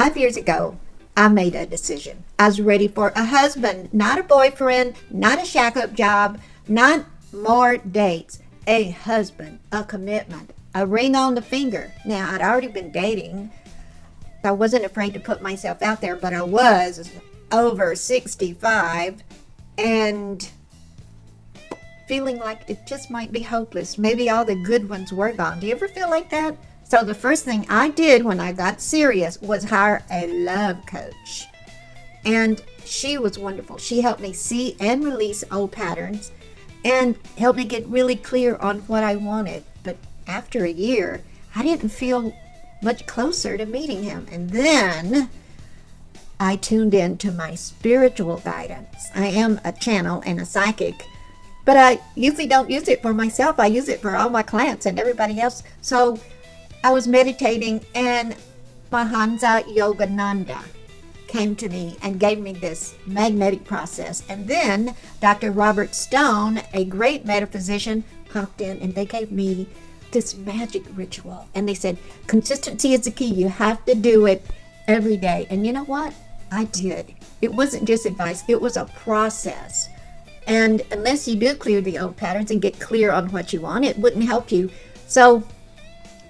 5 years ago, I made a decision. I was ready for a husband, not a boyfriend, not a shack-up job, not more dates. A husband, a commitment, a ring on the finger. Now, I'd already been dating. I wasn't afraid to put myself out there, but I was over 65 and feeling like it just might be hopeless. Maybe all the good ones were gone. Do you ever feel like that? So the first thing I did when I got serious was hire a love coach. And she was wonderful. She helped me see and release old patterns and helped me get really clear on what I wanted. But after a year, I didn't feel much closer to meeting him. And then I tuned into my spiritual guidance. I am a channel and a psychic, but I usually don't use it for myself. I use it for all my clients and everybody else. So I was meditating, and Paramahansa Yogananda came to me and gave me this magnetic process. And then Dr. Robert Stone, a great metaphysician, popped in and they gave me this magic ritual. And they said, consistency is the key. You have to do it every day. And you know what? I did. It wasn't just advice. It was a process. And unless you do clear the old patterns and get clear on what you want, it wouldn't help you. So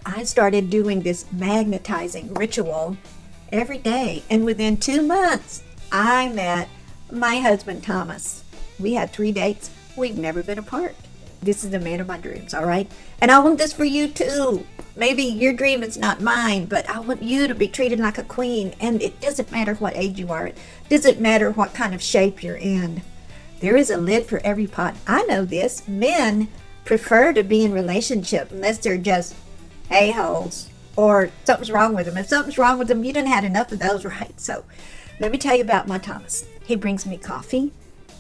I started doing this magnetizing ritual every day. And within 2 months, I met my husband, Thomas. We had 3 dates. We've never been apart. This is the man of my dreams, all right? And I want this for you too. Maybe your dream is not mine, but I want you to be treated like a queen. And it doesn't matter what age you are. It doesn't matter what kind of shape you're in. There is a lid for every pot. I know this. Men prefer to be in relationship unless they're just a-holes or something's wrong with them. If something's wrong with them, you didn't have enough of those, right? So let me tell you about my Thomas. He brings me coffee,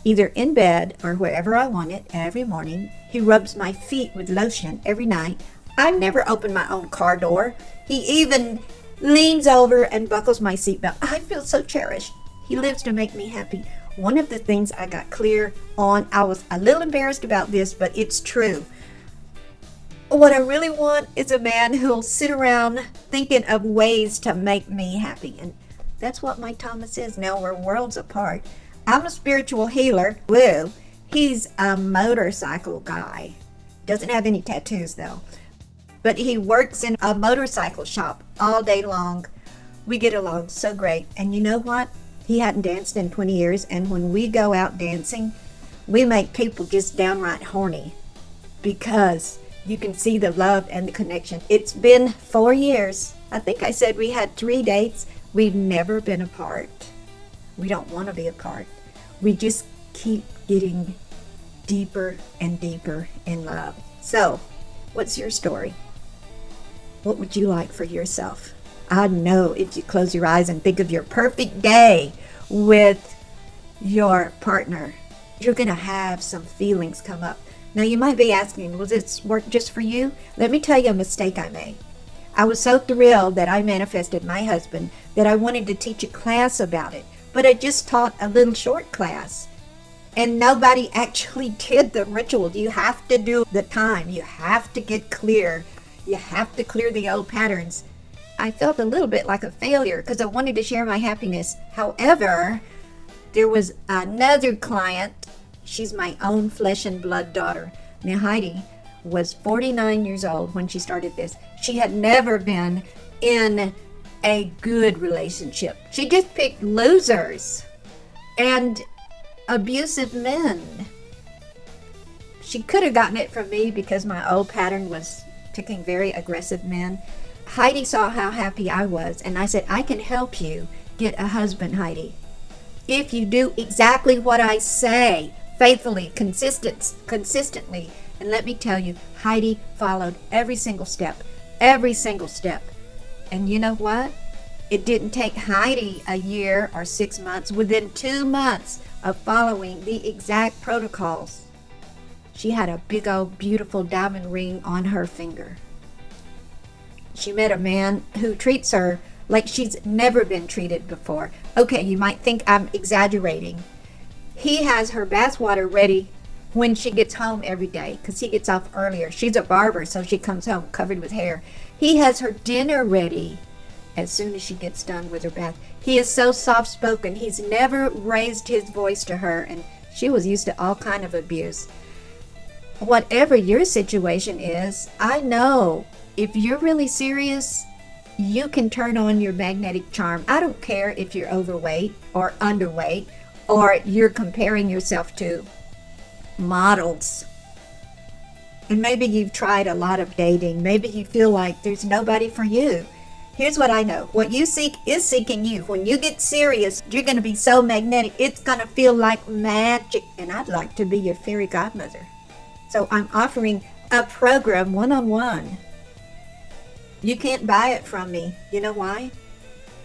either in bed or wherever I want it every morning. He rubs my feet with lotion every night. I never open my own car door. He even leans over and buckles my seatbelt. I feel so cherished. He lives to make me happy. One of the things I got clear on, I was a little embarrassed about this, but it's true. What I really want is a man who'll sit around thinking of ways to make me happy. And that's what my Thomas is. Now we're worlds apart. I'm a spiritual healer. Woo. He's a motorcycle guy. Doesn't have any tattoos though. But he works in a motorcycle shop all day long. We get along so great. And you know what? He hadn't danced in 20 years. And when we go out dancing, we make people just downright horny because you can see the love and the connection. It's been 4 years. I think I said we had 3 dates. We've never been apart. We don't want to be apart. We just keep getting deeper and deeper in love. So, what's your story? What would you like for yourself? I know if you close your eyes and think of your perfect day with your partner, you're going to have some feelings come up. Now, you might be asking, will this work just for you? Let me tell you a mistake I made. I was so thrilled that I manifested my husband that I wanted to teach a class about it. But I just taught a little short class. And nobody actually did the ritual. You have to do the time. You have to get clear. You have to clear the old patterns. I felt a little bit like a failure because I wanted to share my happiness. However, there was another client. She's my own flesh and blood daughter. Now, Heidi was 49 years old when she started this. She had never been in a good relationship. She just picked losers and abusive men. She could have gotten it from me because my old pattern was picking very aggressive men. Heidi saw how happy I was, and I said, I can help you get a husband, Heidi, if you do exactly what I say, faithfully, consistently. And let me tell you, Heidi followed every single step. And you know what? It didn't take Heidi a year or 6 months. Within 2 months of following the exact protocols, she had a big old beautiful diamond ring on her finger. She met a man who treats her like she's never been treated before. Okay, you might think I'm exaggerating. He has her bath water ready when she gets home every day because he gets off earlier. She's a barber, so she comes home covered with hair. He has her dinner ready as soon as she gets done with her bath. He is so soft-spoken. He's never raised his voice to her, and she was used to all kind of abuse. Whatever your situation is, I know if you're really serious, you can turn on your magnetic charm. I don't care if you're overweight or underweight, or you're comparing yourself to models. And maybe you've tried a lot of dating. Maybe you feel like there's nobody for you. Here's what I know. What you seek is seeking you. When you get serious, you're going to be so magnetic. It's going to feel like magic. And I'd like to be your fairy godmother. So I'm offering a program one-on-one. You can't buy it from me. You know why?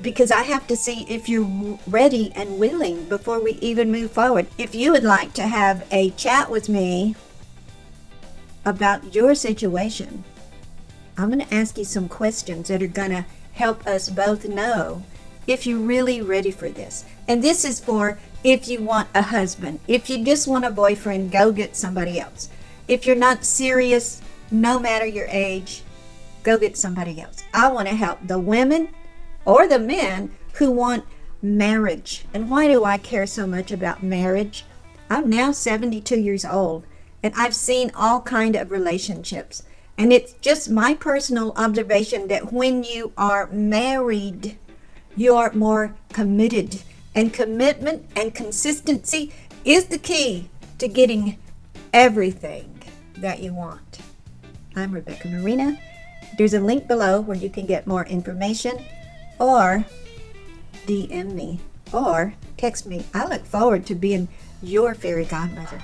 Because I have to see if you're ready and willing before we even move forward. If you would like to have a chat with me about your situation, I'm going to ask you some questions that are going to help us both know if you're really ready for this. And this is for if you want a husband. If you just want a boyfriend, go get somebody else. If you're not serious, no matter your age, go get somebody else. I want to help the women or the men who want marriage. And why do I care so much about marriage? I'm now 72 years old, and I've seen all kind of relationships. And it's just my personal observation that when you are married, you are more committed. And commitment and consistency is the key to getting everything that you want. I'm Rebecca Marina. There's a link below where you can get more information, or DM me or text me. I look forward to being your fairy godmother.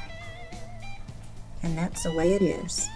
And that's the way it is.